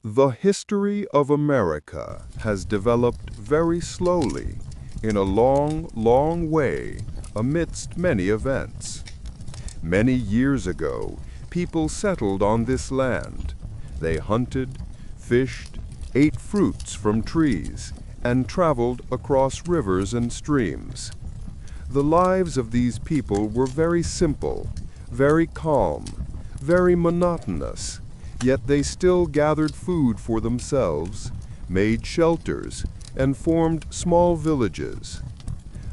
The history of America has developed very slowly, in a long, long way, amidst many events. Many years ago, people settled on this land. They hunted, fished, ate fruits from trees, and traveled across rivers and streams. The lives of these people were very simple, very calm, very monotonous, yet they still gathered food for themselves, made shelters, and formed small villages.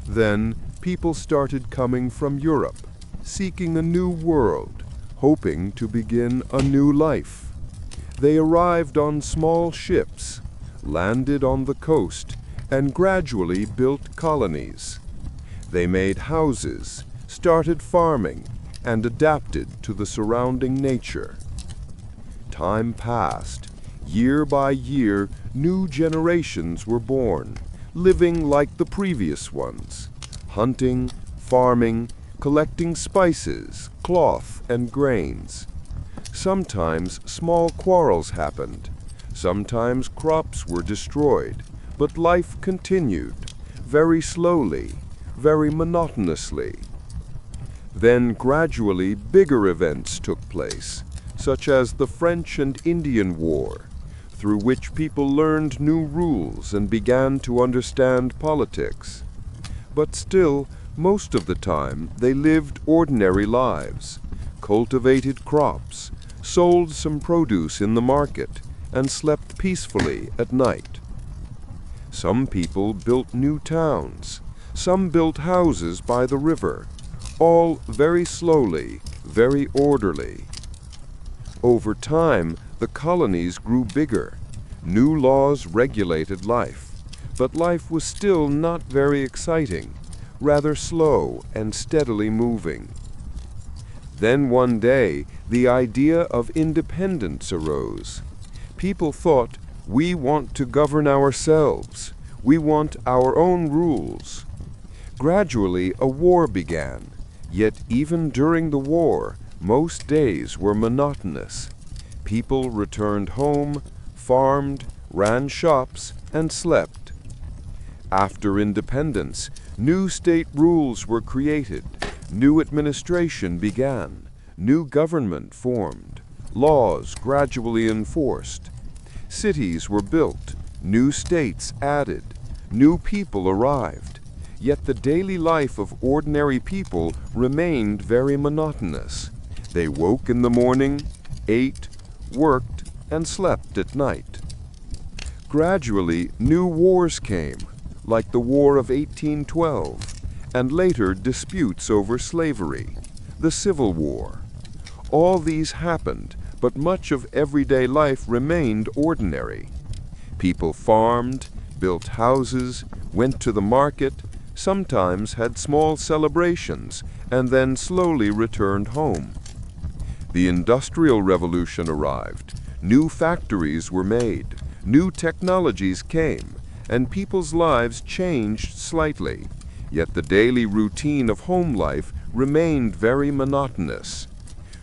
Then people started coming from Europe, seeking a new world, hoping to begin a new life. They arrived on small ships, landed on the coast, and gradually built colonies. They made houses, started farming, and adapted to the surrounding nature. Time passed. Year by year, new generations were born, living like the previous ones, hunting, farming, collecting spices, cloth, and grains. Sometimes small quarrels happened. Sometimes crops were destroyed, but life continued, very slowly, very monotonously. Then gradually bigger events took place, such as the French and Indian War, through which people learned new rules and began to understand politics. But still, most of the time, they lived ordinary lives, cultivated crops, sold some produce in the market, and slept peacefully at night. Some people built new towns. Some built houses by the river, all very slowly, very orderly. Over time, the colonies grew bigger. New laws regulated life, but life was still not very exciting, rather slow and steadily moving. Then one day, the idea of independence arose. People thought, we want to govern ourselves. We want our own rules. Gradually, a war began, yet even during the war, most days were monotonous. People returned home, farmed, ran shops, and slept. After independence, new state rules were created, new administration began, new government formed, laws gradually enforced. Cities were built, new states added, new people arrived. Yet the daily life of ordinary people remained very monotonous. They woke in the morning, ate, worked, and slept at night. Gradually, new wars came, like the War of 1812, and later disputes over slavery, the Civil War. All these happened, but much of everyday life remained ordinary. People farmed, built houses, went to the market, sometimes had small celebrations, and then slowly returned home. The Industrial Revolution arrived. New factories were made. New technologies came, and people's lives changed slightly. Yet the daily routine of home life remained very monotonous.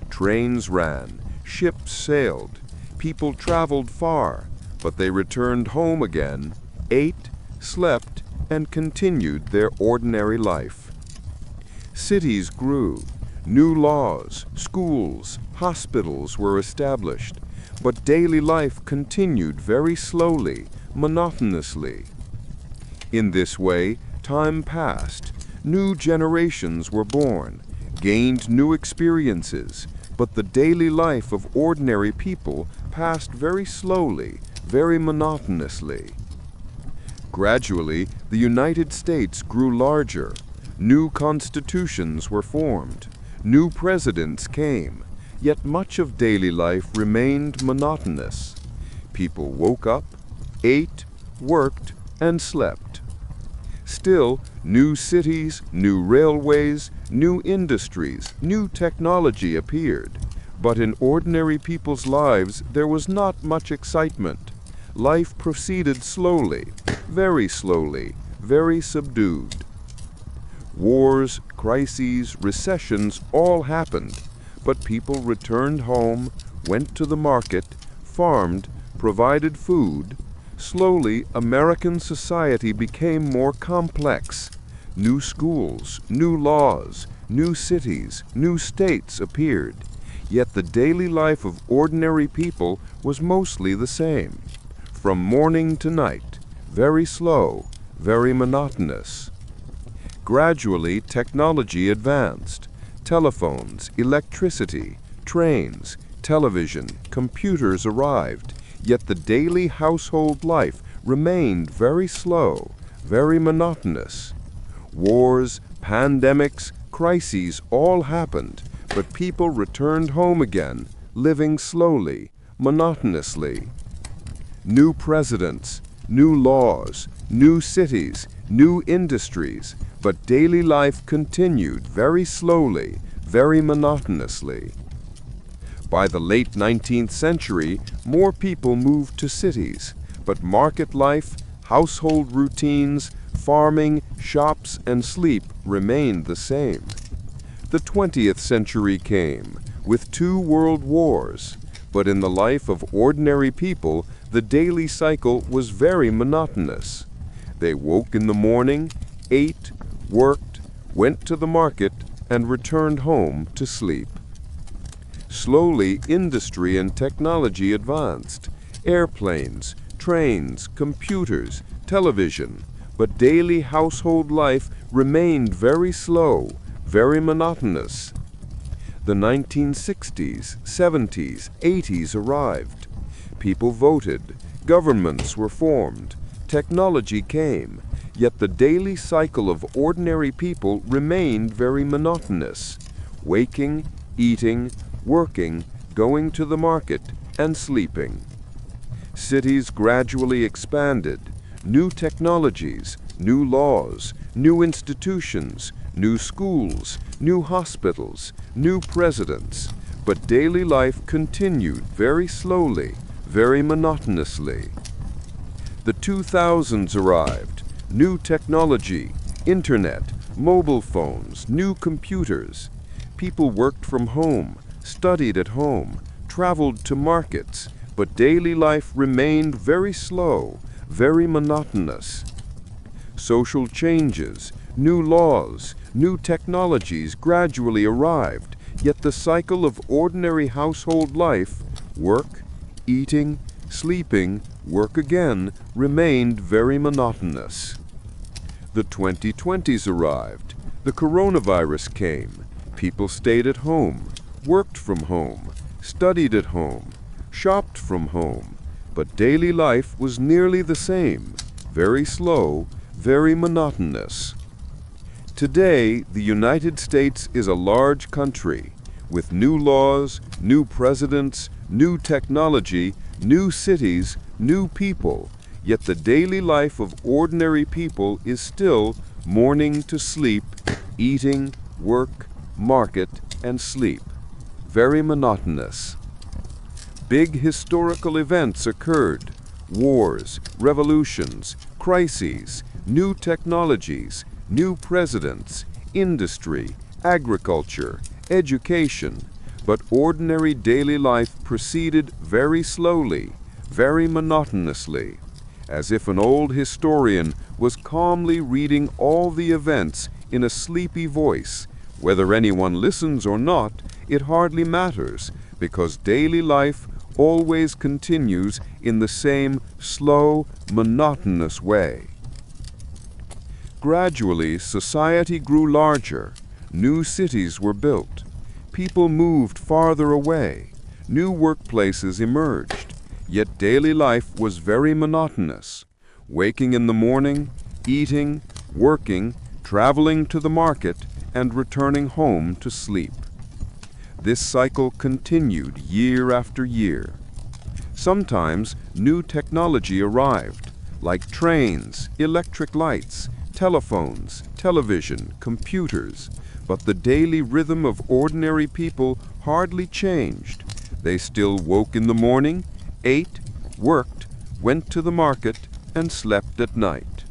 Trains ran, ships sailed, people traveled far, but they returned home again, ate, slept, and continued their ordinary life. Cities grew. New laws, schools, hospitals were established, but daily life continued very slowly, monotonously. In this way, time passed. New generations were born, gained new experiences, but the daily life of ordinary people passed very slowly, very monotonously. Gradually, the United States grew larger. New constitutions were formed. New presidents came, yet much of daily life remained monotonous. People woke up, ate, worked, and slept. Still, new cities, new railways, new industries, new technology appeared. But in ordinary people's lives, there was not much excitement. Life proceeded slowly, very subdued. Wars, crises, recessions all happened, but people returned home, went to the market, farmed, provided food, slowly American society became more complex. New schools, new laws, new cities, new states appeared. Yet the daily life of ordinary people was mostly the same. From morning to night, very slow, very monotonous. Gradually, technology advanced. Telephones, electricity, trains, television, computers arrived, yet the daily household life remained very slow, very monotonous. Wars, pandemics, crises all happened, but people returned home again, living slowly, monotonously. New presidents, new laws, new cities, new industries, but daily life continued very slowly, very monotonously. By the late 19th century, more people moved to cities, but market life, household routines, farming, shops, and sleep remained the same. The 20th century came, with 2 world wars, but in the life of ordinary people, the daily cycle was very monotonous. They woke in the morning, ate, worked, went to the market, and returned home to sleep. Slowly, industry and technology advanced. Airplanes, trains, computers, television, but daily household life remained very slow, very monotonous. The 1960s, 70s, 80s arrived. People voted, governments were formed, technology came, yet the daily cycle of ordinary people remained very monotonous. Waking, eating, working, going to the market, and sleeping. Cities gradually expanded. New technologies, new laws, new institutions, new schools, new hospitals, new presidents, but daily life continued very slowly, very monotonously. The 2000s arrived. New technology, internet, mobile phones, new computers. People worked from home, studied at home, traveled to markets, but daily life remained very slow, very monotonous. Social changes, new laws, new technologies gradually arrived, yet the cycle of ordinary household life, work, eating, sleeping, work again, remained very monotonous. The 2020s arrived. The coronavirus came. People stayed at home, worked from home, studied at home, shopped from home, but daily life was nearly the same, very slow, very monotonous. Today, the United States is a large country with new laws, new presidents, new technology, new cities, new people, yet the daily life of ordinary people is still morning to sleep, eating, work, market, and sleep. Very monotonous. Big historical events occurred. Wars, revolutions, crises, new technologies, new presidents, industry, agriculture, education, but ordinary daily life proceeded very slowly, very monotonously, as if an old historian was calmly reading all the events in a sleepy voice. Whether anyone listens or not, it hardly matters, because daily life always continues in the same slow, monotonous way. Gradually, society grew larger. New cities were built. People moved farther away. New workplaces emerged. Yet daily life was very monotonous. Waking in the morning, eating, working, traveling to the market, and returning home to sleep. This cycle continued year after year. Sometimes new technology arrived, like trains, electric lights, telephones, television, computers, but the daily rhythm of ordinary people hardly changed. They still woke in the morning, ate, worked, went to the market, and slept at night.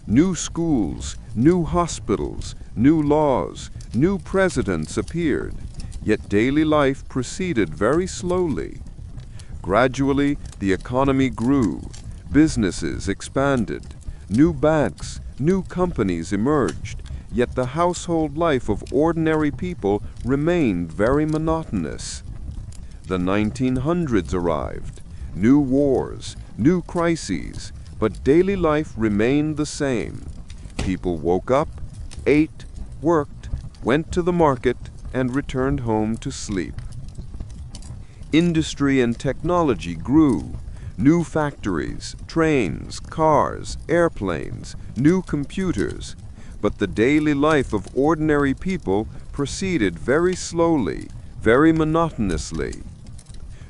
New schools, new hospitals, new laws, new presidents appeared, yet daily life proceeded very slowly. Gradually, the economy grew, businesses expanded, new banks, new companies emerged, yet the household life of ordinary people remained very monotonous. The 1900s arrived, new wars, new crises, but daily life remained the same. People woke up, ate, worked, went to the market, and returned home to sleep. Industry and technology grew. New factories, trains, cars, airplanes, new computers. But the daily life of ordinary people proceeded very slowly, very monotonously.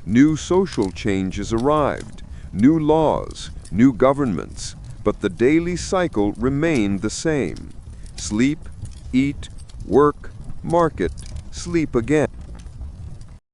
New social changes arrived, new laws, new governments, but the daily cycle remained the same. Sleep, eat, work, market, sleep again.